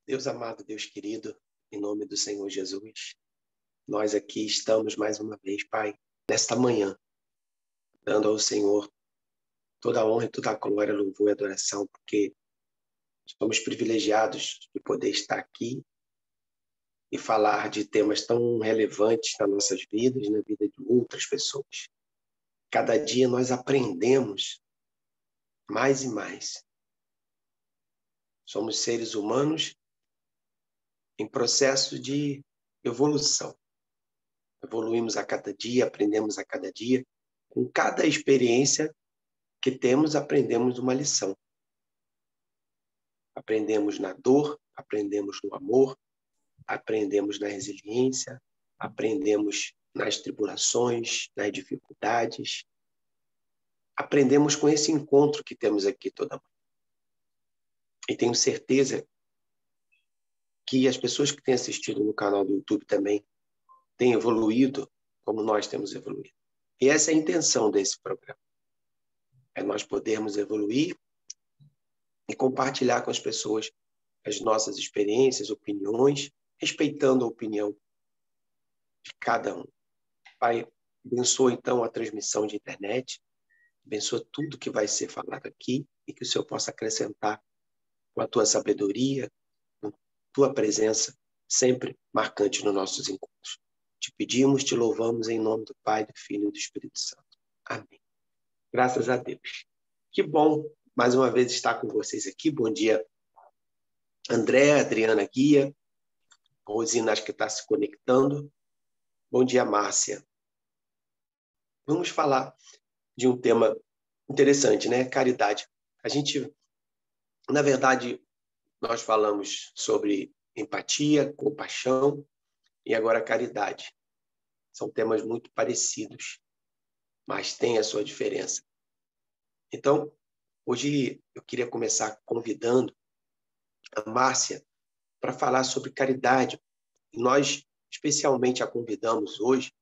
Deus amado, Deus querido, em nome do Senhor Jesus, nós aqui estamos mais uma vez, Pai, nesta manhã, dando ao Senhor toda a honra e toda a glória, louvor e adoração, porque somos privilegiados de poder estar aqui e falar de temas tão relevantes nas nossas vidas, na vida de outras pessoas. Cada dia nós aprendemos mais e mais. Somos seres humanos em processo de evolução. Evoluímos a cada dia, aprendemos a cada dia. Com cada experiência que temos, aprendemos uma lição. Aprendemos na dor, aprendemos no amor, aprendemos na resiliência, aprendemos nas tribulações, nas dificuldades. Aprendemos com esse encontro que temos aqui toda manhã. E tenho certeza que as pessoas que têm assistido no canal do YouTube também têm evoluído como nós temos evoluído. E essa é a intenção desse programa. É nós podermos evoluir e compartilhar com as pessoas as nossas experiências, opiniões, respeitando a opinião de cada um. Pai, abençoa então a transmissão de internet, abençoa tudo que vai ser falado aqui e que o Senhor possa acrescentar com a tua sabedoria, com a tua presença sempre marcante nos nossos encontros. Te pedimos, te louvamos em nome do Pai, do Filho e do Espírito Santo. Amém. Graças a Deus. Que bom, mais uma vez, estar com vocês aqui. Bom dia, André, Adriana Guia, Rosina, acho que está se conectando. Bom dia, Márcia. Vamos falar de um tema interessante, né? Caridade. A gente, na verdade, nós falamos sobre empatia, compaixão e agora caridade. São temas muito parecidos, mas têm a sua diferença. Então, hoje eu queria começar convidando a Márcia para falar sobre caridade. Nós, especialmente, a convidamos hoje.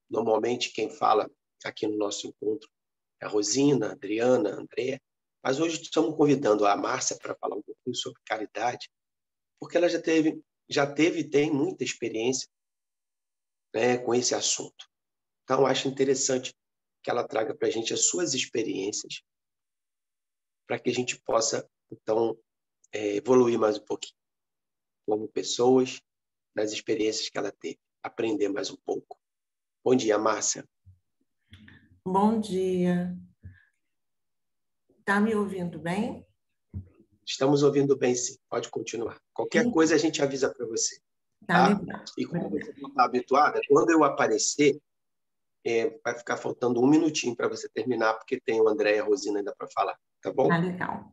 Normalmente, quem fala aqui no nosso encontro é a Rosina, a Adriana, a André. Mas hoje estamos convidando a Márcia para falar um pouquinho sobre caridade, porque ela já teve e tem muita experiência, né, com esse assunto. Então, acho interessante que ela traga para a gente as suas experiências, para que a gente possa, então, evoluir mais um pouquinho como pessoas, nas experiências que ela teve, aprender mais um pouco. Bom dia, Márcia. Bom dia. Está me ouvindo bem? Estamos ouvindo bem, sim. Pode continuar. Qualquer coisa a gente avisa para você. Tá legal. E como você não está habituada, quando eu aparecer, vai ficar faltando um minutinho para você terminar, porque tem o André e a Rosina ainda para falar. Tá bom? Tá legal.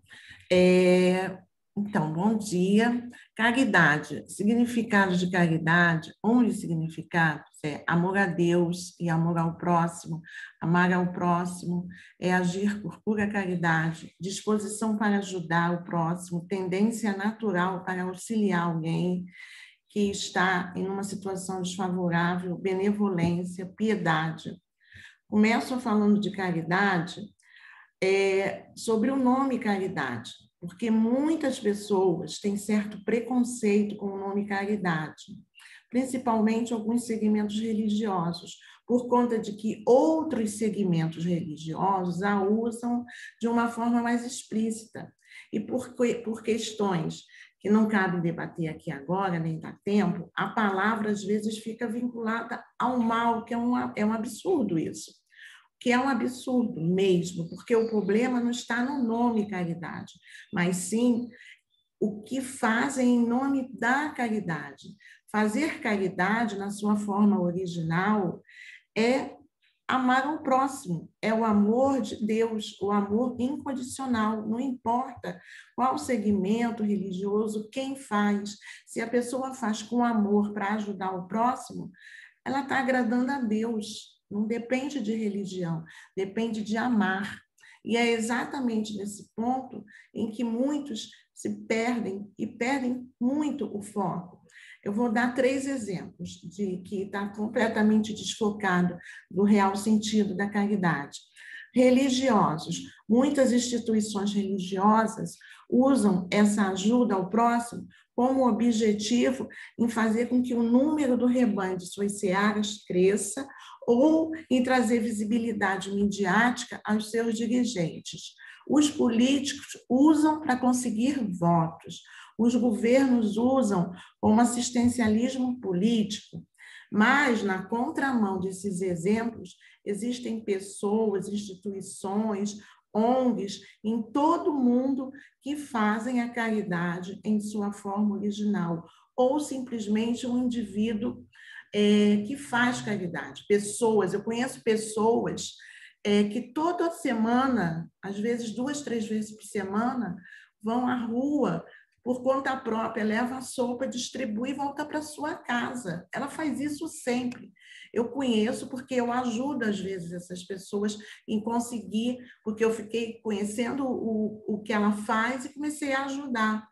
Então, bom dia. Caridade. Significado de caridade, um dos significados é amor a Deus e amor ao próximo. Amar ao próximo é agir por pura caridade, disposição para ajudar o próximo, tendência natural para auxiliar alguém que está em uma situação desfavorável, benevolência, piedade. Começo falando de caridade, sobre o nome caridade, porque muitas pessoas têm certo preconceito com o nome caridade, principalmente alguns segmentos religiosos, por conta de que outros segmentos religiosos a usam de uma forma mais explícita, e por questões que não cabe debater aqui agora, nem dá tempo, a palavra às vezes fica vinculada ao mal, que é um absurdo isso. Que é um absurdo mesmo, porque o problema não está no nome caridade, mas sim o que fazem em nome da caridade. Fazer caridade, na sua forma original, é amar ao próximo, é o amor de Deus, o amor incondicional, não importa qual segmento religioso, quem faz, se a pessoa faz com amor para ajudar o próximo, ela está agradando a Deus. Não depende de religião, depende de amar. E é exatamente nesse ponto em que muitos se perdem e perdem muito o foco. Eu vou dar 3 exemplos de que está completamente desfocado do real sentido da caridade. religiosos. Muitas instituições religiosas usam essa ajuda ao próximo como objetivo em fazer com que o número do rebanho de suas searas cresça ou em trazer visibilidade midiática aos seus dirigentes. Os políticos usam para conseguir votos, os governos usam como assistencialismo político, mas, na contramão desses exemplos, existem pessoas, instituições, ONGs em todo o mundo que fazem a caridade em sua forma original, ou simplesmente um indivíduo que faz caridade. Pessoas, eu conheço pessoas que toda semana, às vezes 2, 3 vezes por semana, vão à rua por conta própria, leva a sopa, distribui e volta para sua casa. Ela faz isso sempre. Eu conheço porque eu ajudo, às vezes, essas pessoas em conseguir, porque eu fiquei conhecendo o que ela faz e comecei a ajudar.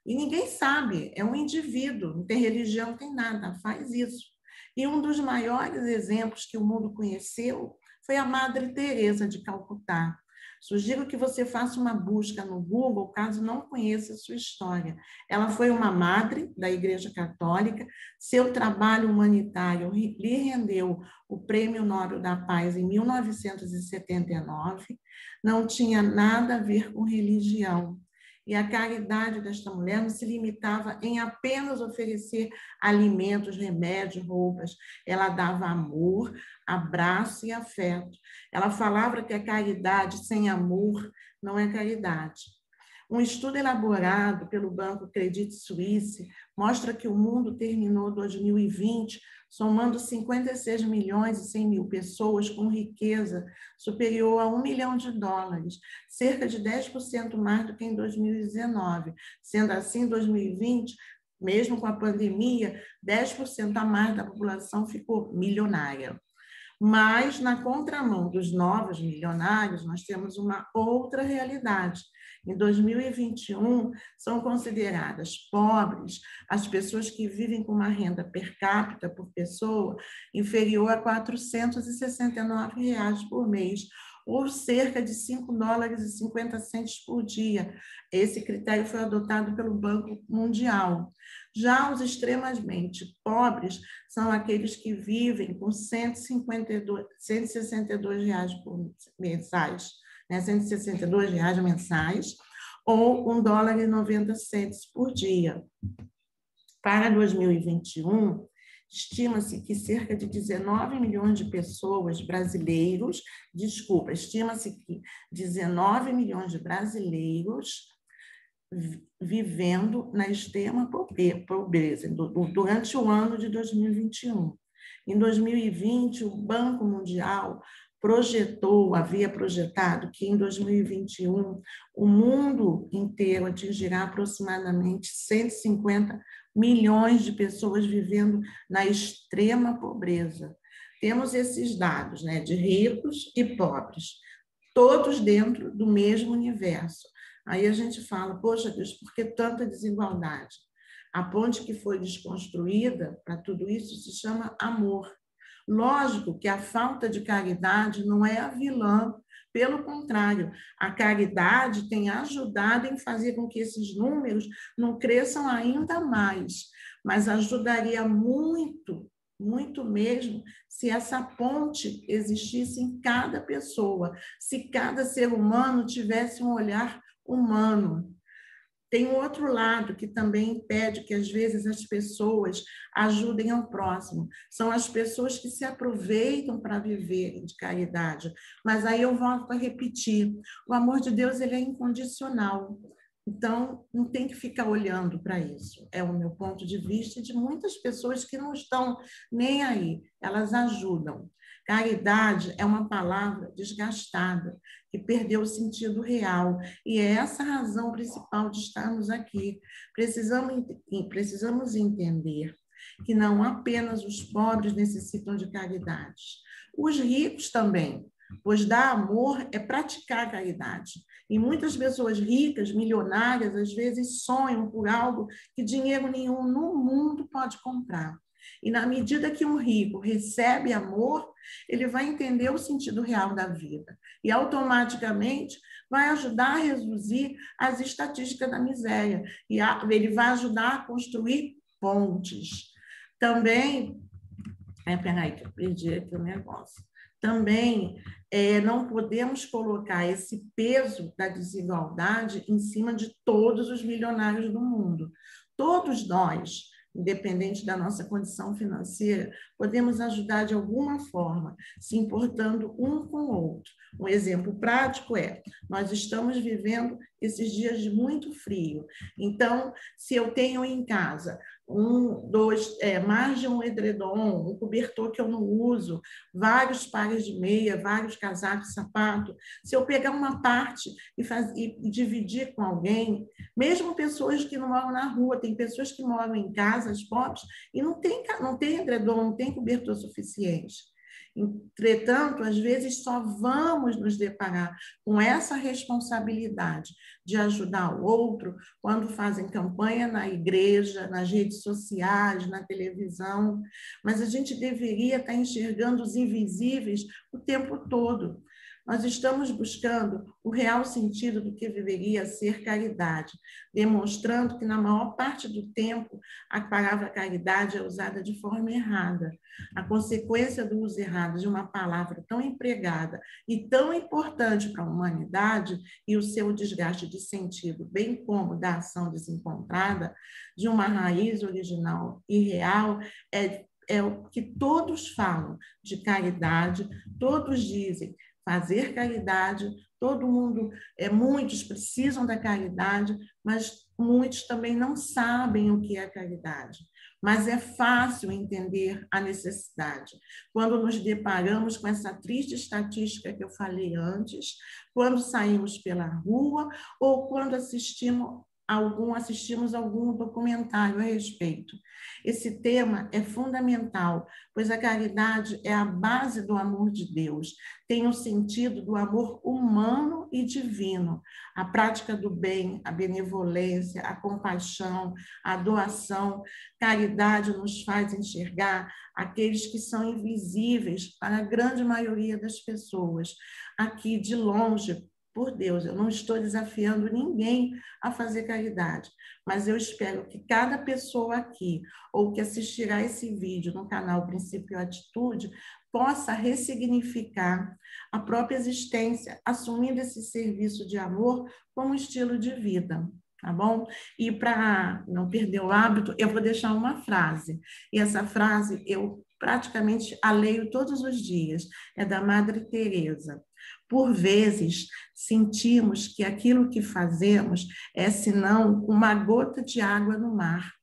E ninguém sabe, é um indivíduo, não tem religião, não tem nada, faz isso. E um dos maiores exemplos que o mundo conheceu foi a Madre Teresa de Calcutá. Sugiro que você faça uma busca no Google, caso não conheça a sua história. Ela foi uma madre da Igreja Católica, seu trabalho humanitário lhe rendeu o Prêmio Nobel da Paz em 1979, não tinha nada a ver com religião. E a caridade desta mulher não se limitava em apenas oferecer alimentos, remédios, roupas. Ela dava amor, abraço e afeto. Ela falava que a caridade sem amor não é caridade. Um estudo elaborado pelo Banco Credit Suisse mostra que o mundo terminou 2020 somando 56 milhões e 100 mil pessoas com riqueza superior a $1 milhão, cerca de 10% mais do que em 2019. Sendo assim, em 2020, mesmo com a pandemia, 10% a mais da população ficou milionária. Mas, na contramão dos novos milionários, nós temos uma outra realidade. Em 2021, são consideradas pobres as pessoas que vivem com uma renda per capita por pessoa inferior a R$ 469 por mês, ou cerca de $5,50 por dia. Esse critério foi adotado pelo Banco Mundial. Já os extremamente pobres são aqueles que vivem com R$ 162 por mensais, né? R$ 162 mensais, ou $1,90 por dia. Para 2021, estima-se que cerca de 19 milhões de pessoas brasileiros, estima-se que 19 milhões de brasileiros vivendo na extrema pobreza durante o ano de 2021. Em 2020, o Banco Mundial havia projetado que em 2021 o mundo inteiro atingirá aproximadamente 150 milhões de pessoas vivendo na extrema pobreza. Temos esses dados, né, de ricos e pobres, todos dentro do mesmo universo. Aí a gente fala, poxa Deus, por que tanta desigualdade? A ponte que foi desconstruída para tudo isso se chama amor. Lógico que a falta de caridade não é a vilã, pelo contrário, a caridade tem ajudado em fazer com que esses números não cresçam ainda mais, mas ajudaria muito, muito mesmo, se essa ponte existisse em cada pessoa, se cada ser humano tivesse um olhar humano. Tem um outro lado que também impede que, às vezes, as pessoas ajudem ao próximo. São as pessoas que se aproveitam para viver de caridade. Mas aí eu volto a repetir, o amor de Deus ele é incondicional. Então, não tem que ficar olhando para isso. É o meu ponto de vista de muitas pessoas que não estão nem aí. Elas ajudam. Caridade é uma palavra desgastada, que perdeu o sentido real. E é essa a razão principal de estarmos aqui. Precisamos entender que não apenas os pobres necessitam de caridade, os ricos também, pois dar amor é praticar a caridade. E muitas pessoas ricas, milionárias, às vezes sonham por algo que dinheiro nenhum no mundo pode comprar. E na medida que um rico recebe amor, ele vai entender o sentido real da vida. E automaticamente vai ajudar a reduzir as estatísticas da miséria. E ele vai ajudar a construir pontes. Também, peraí, que eu perdi aqui o negócio. Também não podemos colocar esse peso da desigualdade em cima de todos os milionários do mundo. Todos nós, independente da nossa condição financeira, podemos ajudar de alguma forma, se importando um com o outro. Um exemplo prático nós estamos vivendo esses dias de muito frio. Então, se eu tenho em casa mais de um edredom, um cobertor que eu não uso, vários pares de meia, vários casacos, sapato, se eu pegar uma parte e dividir com alguém, mesmo pessoas que não moram na rua, tem pessoas que moram em casas pobres e não tem edredom, não tem cobertor suficiente. Entretanto, às vezes só vamos nos deparar com essa responsabilidade de ajudar o outro quando fazem campanha na igreja, nas redes sociais, na televisão, mas a gente deveria estar enxergando os invisíveis o tempo todo. Nós estamos buscando o real sentido do que deveria ser caridade, demonstrando que, na maior parte do tempo, a palavra caridade é usada de forma errada. A consequência do uso errado de uma palavra tão empregada e tão importante para a humanidade e o seu desgaste de sentido, bem como da ação desencontrada, de uma raiz original e real, é o que todos falam de caridade, todos dizem fazer caridade, todo mundo, muitos precisam da caridade, mas muitos também não sabem o que é caridade. Mas é fácil entender a necessidade. Quando nos deparamos com essa triste estatística que eu falei antes, quando saímos pela rua ou quando assistimos algum documentário a respeito. Esse tema é fundamental, pois a caridade é a base do amor de Deus, tem o sentido do amor humano e divino, a prática do bem, a benevolência, a compaixão, a doação. Caridade nos faz enxergar aqueles que são invisíveis para a grande maioria das pessoas. Aqui, de longe, por Deus, eu não estou desafiando ninguém a fazer caridade, mas eu espero que cada pessoa aqui, ou que assistirá esse vídeo no canal Princípio e Atitude, possa ressignificar a própria existência, assumindo esse serviço de amor como estilo de vida, tá bom? E para não perder o hábito, eu vou deixar uma frase, e essa frase eu praticamente a leio todos os dias, é da Madre Teresa. Por vezes, sentimos que aquilo que fazemos é senão uma gota de água no mar,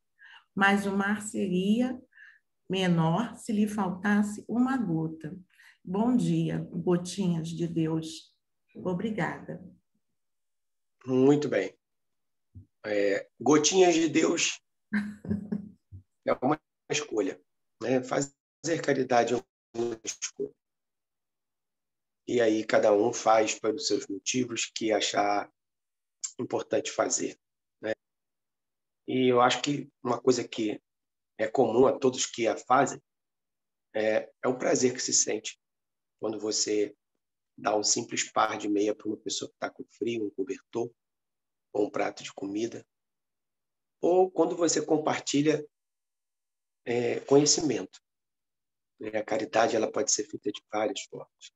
mas o mar seria menor se lhe faltasse uma gota. Bom dia, gotinhas de Deus. Obrigada. Muito bem. Gotinhas de Deus é uma escolha, né? Fazer caridade é uma escolha. E aí cada um faz pelos seus motivos que achar importante fazer, né? E eu acho que uma coisa que é comum a todos que a fazem é o prazer que se sente quando você dá um simples par de meia para uma pessoa que está com frio, um cobertor, ou um prato de comida, ou quando você compartilha conhecimento. A caridade ela pode ser feita de várias formas.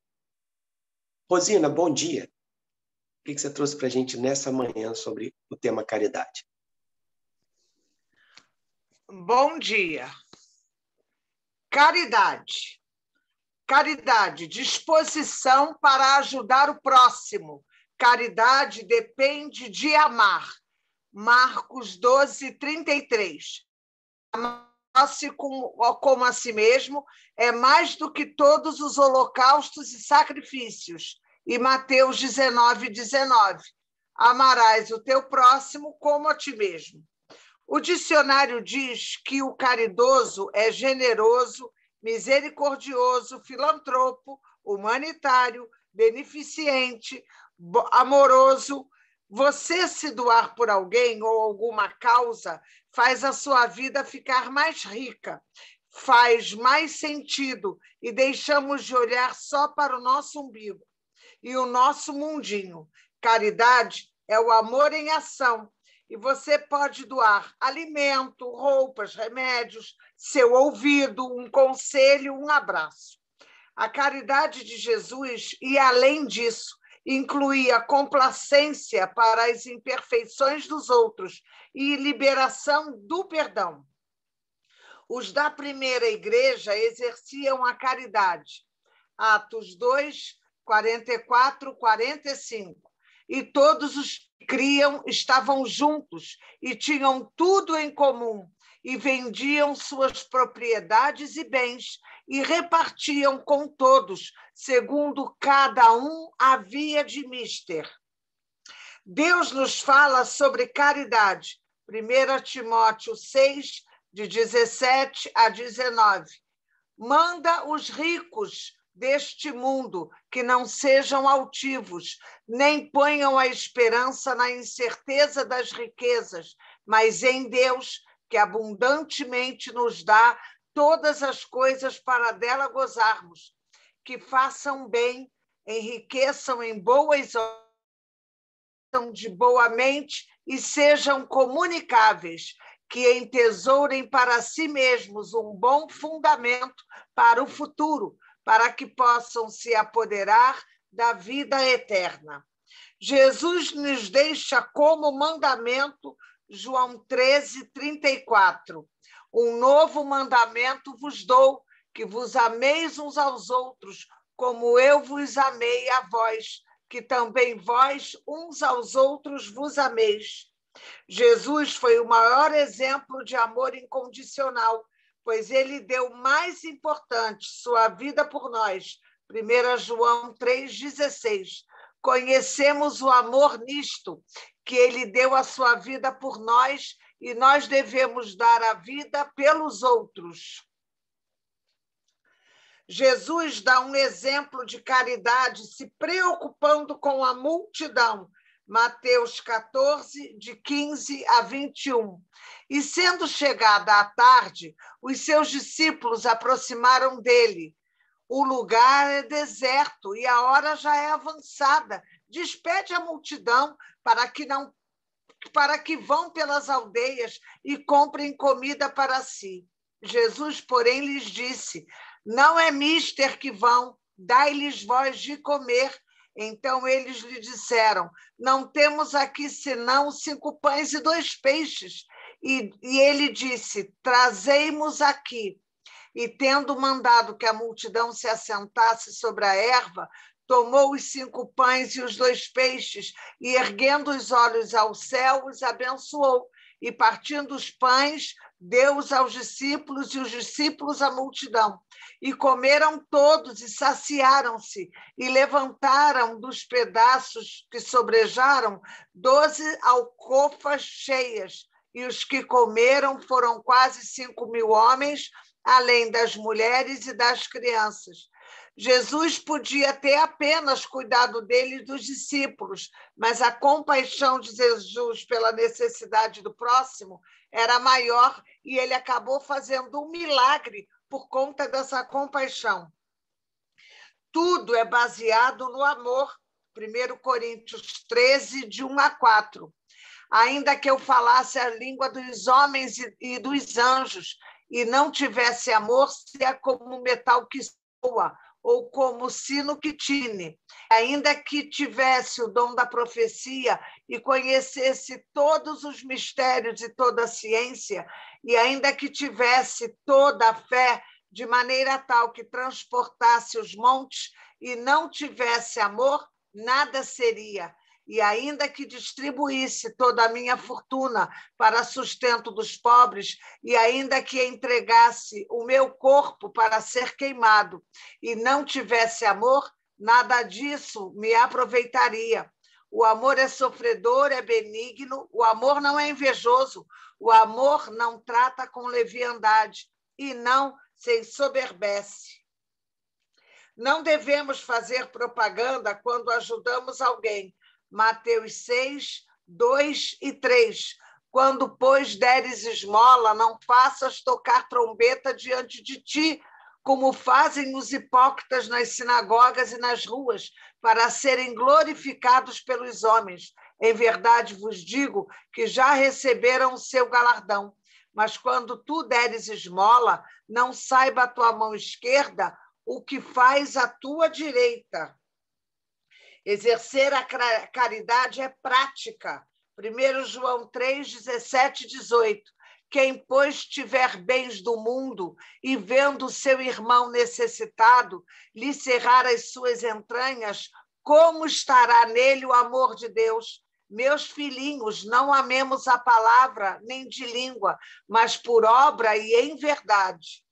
Rosina, bom dia. O que você trouxe para a gente nessa manhã sobre o tema caridade? Bom dia. Caridade. Caridade, disposição para ajudar o próximo. Caridade depende de amar. Marcos 12, 33. Amar-se como a si mesmo é mais do que todos os holocaustos e sacrifícios. E Mateus 19, 19. Amarás o teu próximo como a ti mesmo. O dicionário diz que o caridoso é generoso, misericordioso, filantropo, humanitário, beneficente, amoroso. Você se doar por alguém ou alguma causa faz a sua vida ficar mais rica, faz mais sentido e deixamos de olhar só para o nosso umbigo e o nosso mundinho. Caridade é o amor em ação. E você pode doar alimento, roupas, remédios, seu ouvido, um conselho, um abraço. A caridade de Jesus, e além disso, incluía complacência para as imperfeições dos outros e liberação do perdão. Os da primeira igreja exerciam a caridade. Atos 2, 44, 45. E todos os que criam estavam juntos e tinham tudo em comum, e vendiam suas propriedades e bens, e repartiam com todos, segundo cada um havia de mister. Deus nos fala sobre caridade. 1 Timóteo 6, de 17 a 19. Manda os ricos deste mundo que não sejam altivos, nem ponham a esperança na incerteza das riquezas, mas em Deus, que abundantemente nos dá todas as coisas para dela gozarmos. Que façam bem, enriqueçam em boas obras, de boa mente e sejam comunicáveis, que entesourem para si mesmos um bom fundamento para o futuro, para que possam se apoderar da vida eterna. Jesus nos deixa como mandamento, João 13, 34. Um novo mandamento vos dou, que vos ameis uns aos outros, como eu vos amei a vós, que também vós uns aos outros vos ameis. Jesus foi o maior exemplo de amor incondicional, pois ele deu mais importante, sua vida por nós. 1 João 3,16. Conhecemos o amor nisto, que ele deu a sua vida por nós e nós devemos dar a vida pelos outros. Jesus dá um exemplo de caridade se preocupando com a multidão. Mateus 14, de 15 a 21. E sendo chegada a tarde, os seus discípulos aproximaram dele. O lugar é deserto e a hora já é avançada. Despede a multidão para que vão pelas aldeias e comprem comida para si. Jesus, porém, lhes disse: não é mister que vão, dai-lhes vós de comer. Então eles lhe disseram: não temos aqui senão 5 pães e 2 peixes. E ele disse: trazei-mos aqui. E tendo mandado que a multidão se assentasse sobre a erva, tomou os 5 pães e os 2 peixes, e erguendo os olhos ao céu, os abençoou. E partindo os pães, deu-os aos discípulos, e os discípulos à multidão. E comeram todos e saciaram-se, e levantaram dos pedaços que sobrejaram 12 alcofas cheias. E os que comeram foram quase 5.000 homens, além das mulheres e das crianças. Jesus podia ter apenas cuidado dele e dos discípulos, mas a compaixão de Jesus pela necessidade do próximo era maior e ele acabou fazendo um milagre por conta dessa compaixão. Tudo é baseado no amor. 1 Coríntios 13, de 1 a 4. Ainda que eu falasse a língua dos homens e dos anjos e não tivesse amor, seria como metal que soa, ou como sino que tine. Ainda que tivesse o dom da profecia e conhecesse todos os mistérios e toda a ciência, e ainda que tivesse toda a fé, de maneira tal que transportasse os montes e não tivesse amor, nada seria. E ainda que distribuísse toda a minha fortuna para sustento dos pobres, e ainda que entregasse o meu corpo para ser queimado, e não tivesse amor, nada disso me aproveitaria. O amor é sofredor, é benigno, o amor não é invejoso, o amor não trata com leviandade, e não se ensoberbece. Não devemos fazer propaganda quando ajudamos alguém. Mateus 6, 2 e 3. Quando, pois, deres esmola, não faças tocar trombeta diante de ti, como fazem os hipócritas nas sinagogas e nas ruas, para serem glorificados pelos homens. Em verdade vos digo que já receberam o seu galardão. Mas quando tu deres esmola, não saiba a tua mão esquerda o que faz a tua direita. Exercer a caridade é prática. 1 João 3, 17 e 18. Quem, pois, tiver bens do mundo e vendo seu irmão necessitado, lhe cerrar as suas entranhas, como estará nele o amor de Deus? Meus filhinhos, não amemos a palavra nem de língua, mas por obra e em verdade.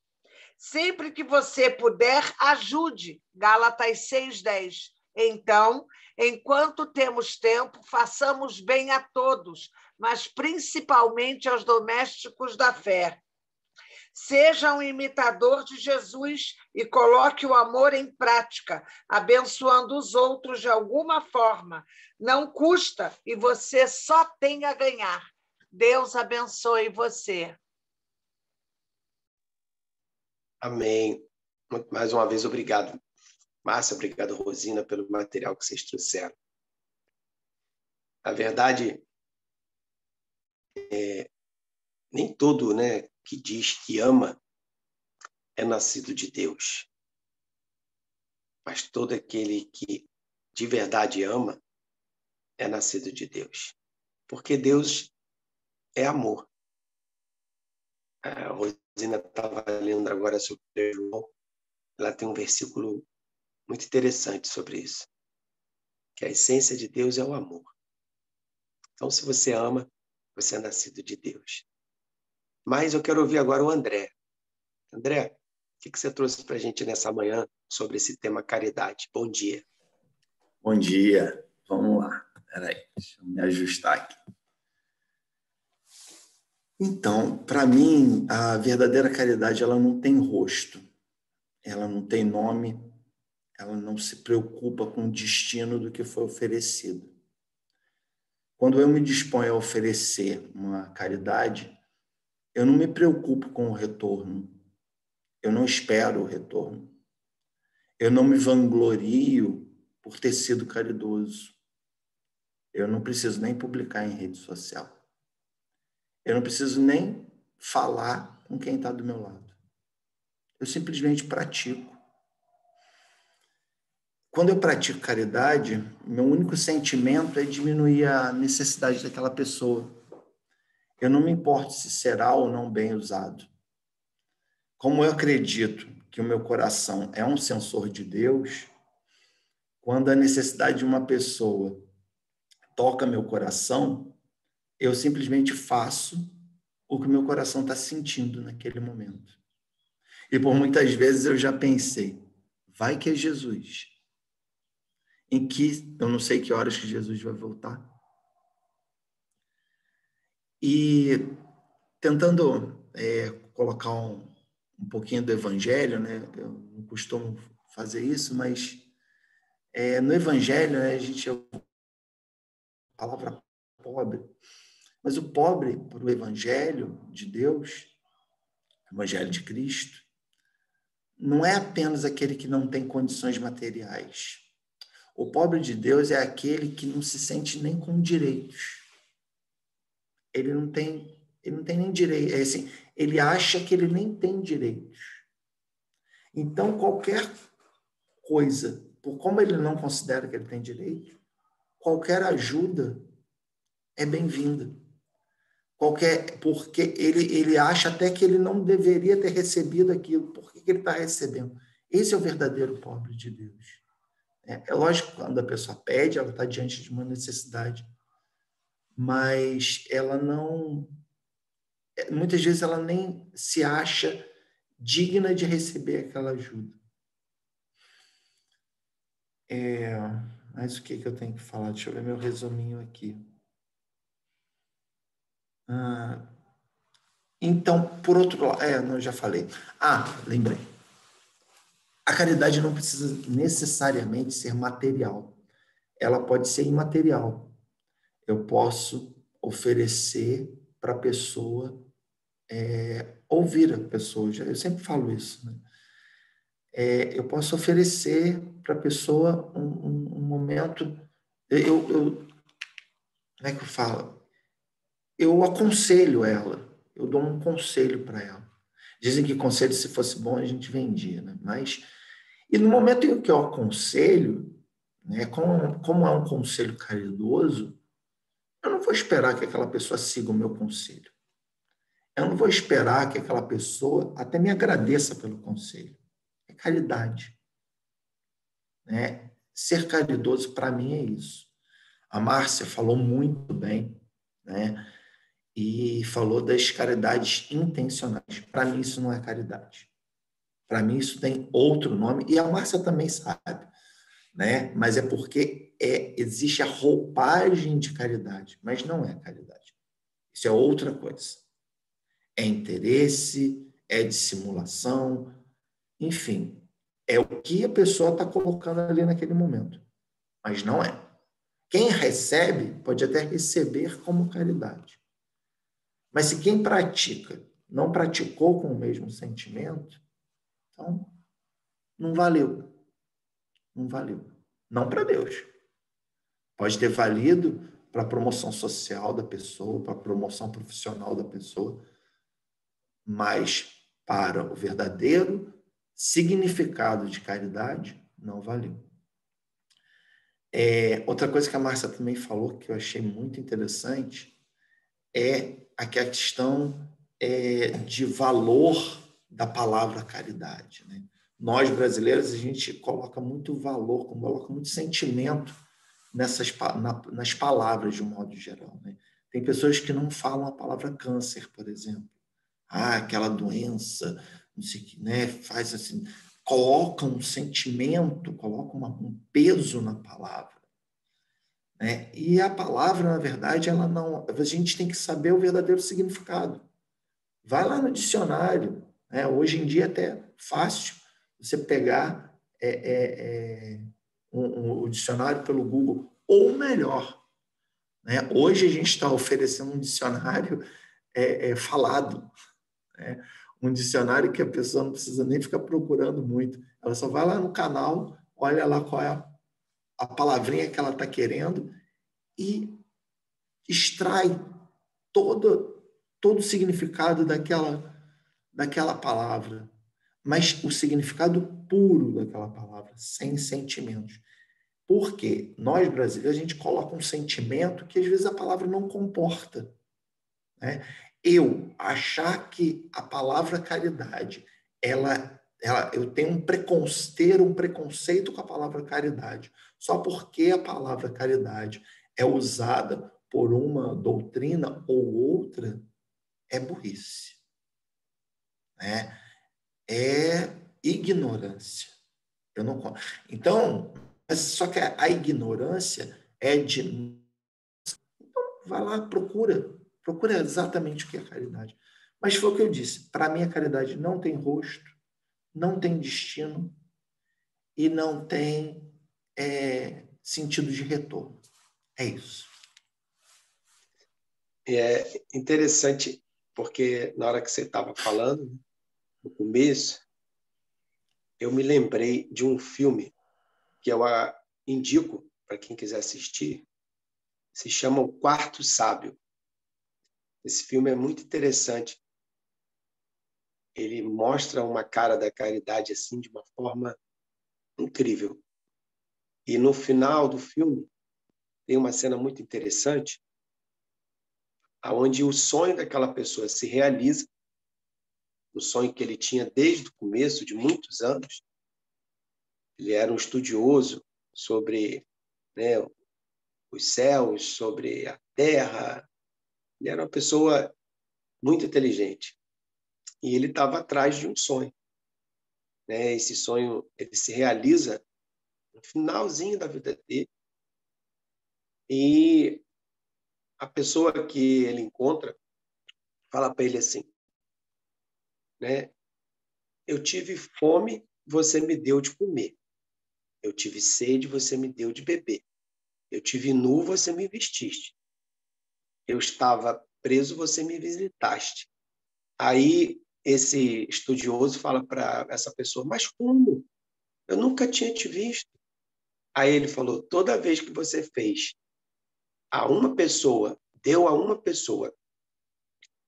Sempre que você puder, ajude. Gálatas 6:10. Então, enquanto temos tempo, façamos bem a todos, mas principalmente aos domésticos da fé. Seja um imitador de Jesus e coloque o amor em prática, abençoando os outros de alguma forma. Não custa e você só tem a ganhar. Deus abençoe você. Amém. Mais uma vez, obrigado, Márcia, obrigado, Rosina, pelo material que vocês trouxeram. Na verdade, nem todo, né, que diz que ama é nascido de Deus. Mas todo aquele que de verdade ama é nascido de Deus. Porque Deus é amor. A Rosina estava lendo agora sobre João. Ela tem um versículo muito interessante sobre isso. Que a essência de Deus é o amor. Então, se você ama, você é nascido de Deus. Mas eu quero ouvir agora o André. André, o que você trouxe para a gente nessa manhã sobre esse tema caridade? Bom dia. Bom dia. Vamos lá. Peraí, deixa eu me ajustar aqui. Então, para mim, a verdadeira caridade ela não tem rosto, ela não tem nome, ela não se preocupa com o destino do que foi oferecido. Quando eu me disponho a oferecer uma caridade, eu não me preocupo com o retorno, eu não espero o retorno, eu não me vanglorio por ter sido caridoso, eu não preciso nem publicar em rede social. Eu não preciso nem falar com quem está do meu lado. Eu simplesmente pratico. Quando eu pratico caridade, meu único sentimento é diminuir a necessidade daquela pessoa. Eu não me importo se será ou não bem usado. Como eu acredito que o meu coração é um sensor de Deus, quando a necessidade de uma pessoa toca meu coração, eu simplesmente faço o que o meu coração está sentindo naquele momento. E por muitas vezes eu já pensei, vai que é Jesus. Em que, eu não sei que horas que Jesus vai voltar. E tentando colocar um pouquinho do evangelho, né? Eu não costumo fazer isso, mas no evangelho, né, a gente a palavra pobre, mas o pobre, para o evangelho de Deus, o evangelho de Cristo, não é apenas aquele que não tem condições materiais. O pobre de Deus é aquele que não se sente nem com direitos. Ele não tem nem direito. Assim, ele acha que ele nem tem direitos. Então, qualquer coisa, por como ele não considera que ele tem direito, qualquer ajuda é bem-vinda. Porque ele acha até que ele não deveria ter recebido aquilo. Por que ele está recebendo? Esse é o verdadeiro pobre de Deus. É lógico que quando a pessoa pede, ela está diante de uma necessidade. Mas ela não... Muitas vezes ela nem se acha digna de receber aquela ajuda. Mas o que eu tenho que falar? Deixa eu ver meu resuminho aqui. Então, por outro lado... eu já falei. Lembrei. A caridade não precisa necessariamente ser material. Ela pode ser imaterial. Eu posso oferecer para a pessoa ouvir a pessoa. Eu sempre falo isso, né? Eu posso oferecer para a pessoa um momento. Como é que eu falo? Eu aconselho ela, eu dou um conselho para ela. Dizem que conselho, se fosse bom, a gente vendia, né? E no momento em que eu aconselho, né, como é um conselho caridoso, eu não vou esperar que aquela pessoa siga o meu conselho. Eu não vou esperar que aquela pessoa até me agradeça pelo conselho. É caridade. Né? Ser caridoso, para mim, é isso. A Márcia falou muito bem, né? E falou das caridades intencionais. Para mim, isso não é caridade. Para mim, isso tem outro nome, e a Márcia também sabe, né? Mas é porque existe a roupagem de caridade, mas não é caridade. Isso é outra coisa. É interesse, é dissimulação, enfim, é o que a pessoa está colocando ali naquele momento, mas não é. Quem recebe pode até receber como caridade. Mas se quem pratica não praticou com o mesmo sentimento, então não valeu. Não valeu. Não para Deus. Pode ter valido para a promoção social da pessoa, para a promoção profissional da pessoa, mas para o verdadeiro significado de caridade, não valeu. Outra coisa que a Márcia também falou, que eu achei muito interessante, é a questão de valor da palavra caridade. Né? Nós, brasileiros, a gente coloca muito valor, coloca muito sentimento nas palavras, de um modo geral. Né? Tem pessoas que não falam a palavra câncer, por exemplo. Aquela doença, não sei o que, né? Faz assim, coloca um sentimento, coloca um peso na palavra. Né? E a palavra, na verdade, ela não. A gente tem que saber o verdadeiro significado. Vai lá no dicionário. Né? Hoje em dia é até fácil você pegar o dicionário pelo Google, ou melhor. Né? Hoje a gente está oferecendo um dicionário falado. Né? Um dicionário que a pessoa não precisa nem ficar procurando muito. Ela só vai lá no canal, olha lá qual é a palavrinha que ela está querendo e extrai todo o significado daquela palavra, mas o significado puro daquela palavra, sem sentimentos. Porque nós, brasileiros, a gente coloca um sentimento que às vezes a palavra não comporta. Né? Eu achar que a palavra caridade, eu tenho um preconceito com a palavra caridade, só porque a palavra caridade é usada por uma doutrina ou outra, é burrice. Né? É ignorância. Então, só que a ignorância é de... Então, vai lá, procura exatamente o que é caridade. Mas foi o que eu disse, para mim a caridade não tem rosto, não tem destino e não tem sentido de retorno. É isso. É interessante, porque na hora que você estava falando, no começo, eu me lembrei de um filme que eu indico para quem quiser assistir, se chama O Quarto Sábio. Esse filme é muito interessante. Ele mostra uma cara da caridade assim de uma forma incrível. E no final do filme tem uma cena muito interessante, onde o sonho daquela pessoa se realiza, o sonho que ele tinha desde o começo, de muitos anos. Ele era um estudioso sobre, né, os céus, sobre a terra. Ele era uma pessoa muito inteligente. E ele estava atrás de um sonho. Né? Esse sonho ele se realiza no finalzinho da vida dele. E a pessoa que ele encontra fala para ele assim, né? Eu tive fome, você me deu de comer. Eu tive sede, você me deu de beber. Eu tive nu, você me vestiste. Eu estava preso, você me visitaste. Aí esse estudioso fala para essa pessoa, mas como? Eu nunca tinha te visto. Aí ele falou, toda vez que você fez a uma pessoa, deu a uma pessoa,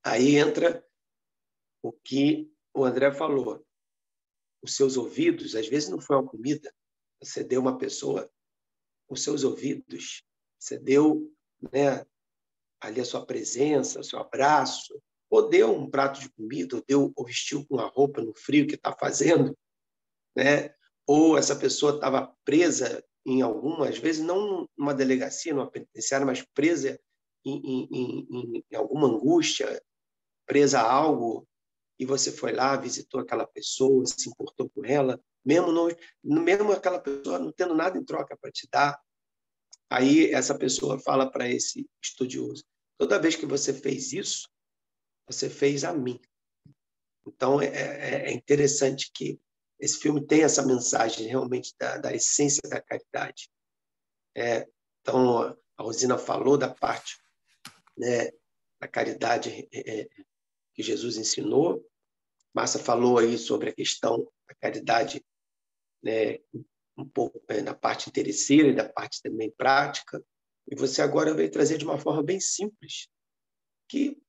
aí entra o que o André falou. Os seus ouvidos, às vezes não foi uma comida, você deu uma pessoa os seus ouvidos, você deu, né, ali a sua presença, o seu abraço, ou deu um prato de comida, ou vestiu com uma roupa no frio que está fazendo, né? Ou essa pessoa estava presa em alguma, às vezes não numa delegacia, numa penitenciária, mas presa em alguma angústia, presa a algo, e você foi lá, visitou aquela pessoa, se importou com ela, mesmo aquela pessoa não tendo nada em troca para te dar. Aí essa pessoa fala para esse estudioso, toda vez que você fez isso, você fez a mim. Então, é interessante que esse filme tem essa mensagem realmente da essência da caridade. Então, a Rosina falou da parte, né, da caridade que Jesus ensinou. Márcia falou aí sobre a questão da caridade, né, um pouco na parte interesseira e da parte também prática. E você agora veio trazer de uma forma bem simples que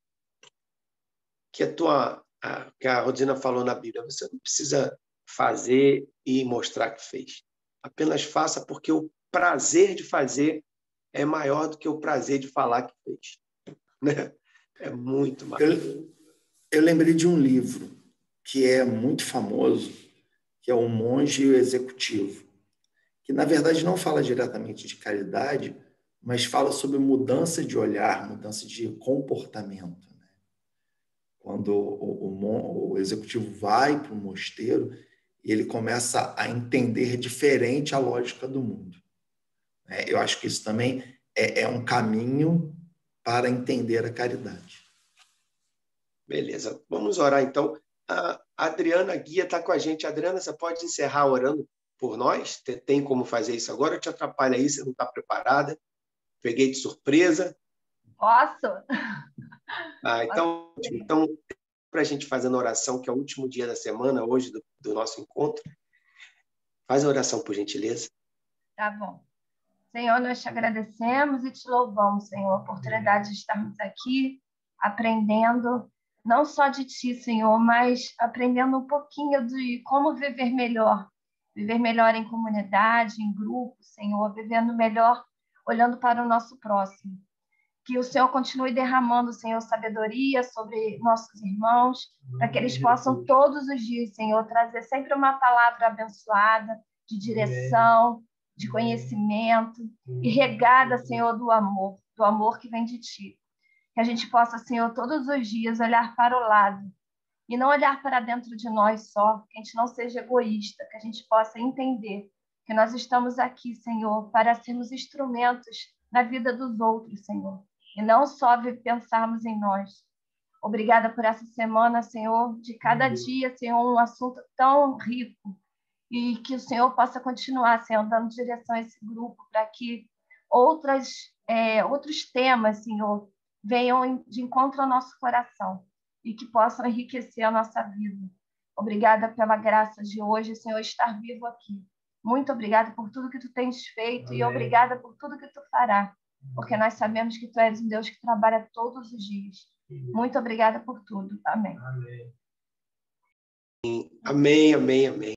a Rosina falou na Bíblia. Você não precisa fazer e mostrar que fez. Apenas faça, porque o prazer de fazer é maior do que o prazer de falar que fez. Né? É muito maravilhoso. Eu lembrei de um livro que é muito famoso, que é O Monge e o Executivo, que, na verdade, não fala diretamente de caridade, mas fala sobre mudança de olhar, mudança de comportamento. Né? Quando o executivo vai para o mosteiro, ele começa a entender diferente a lógica do mundo. Eu acho que isso também é um caminho para entender a caridade. Beleza, vamos orar então. A Adriana Guia está com a gente. Adriana, você pode encerrar orando por nós? Tem como fazer isso agora? Eu te atrapalho aí, você não está preparada? Peguei de surpresa. Posso? Então para a gente fazer a oração, que é o último dia da semana, hoje, do nosso encontro. Faz a oração, por gentileza. Tá bom. Senhor, nós te agradecemos e te louvamos, Senhor, a oportunidade de estarmos aqui aprendendo, não só de ti, Senhor, mas aprendendo um pouquinho de como viver melhor em comunidade, em grupo, Senhor, vivendo melhor, olhando para o nosso próximo. Que o Senhor continue derramando, Senhor, sabedoria sobre nossos irmãos, para que eles possam todos os dias, Senhor, trazer sempre uma palavra abençoada, de direção, de conhecimento e regada, Senhor, do amor que vem de Ti. Que a gente possa, Senhor, todos os dias olhar para o lado e não olhar para dentro de nós só, que a gente não seja egoísta, que a gente possa entender que nós estamos aqui, Senhor, para sermos instrumentos na vida dos outros, Senhor, e não só pensarmos em nós. Obrigada por essa semana, Senhor, de cada dia, Senhor, um assunto tão rico, e que o Senhor possa continuar, Senhor, dando direção a esse grupo, para que outros temas, Senhor, venham de encontro ao nosso coração e que possam enriquecer a nossa vida. Obrigada pela graça de hoje, Senhor, estar vivo aqui. Muito obrigada por tudo que Tu tens feito. Amém. E obrigada por tudo que Tu fará, porque nós sabemos que Tu és um Deus que trabalha todos os dias. Muito obrigada por tudo. Amém. Amém, amém, amém.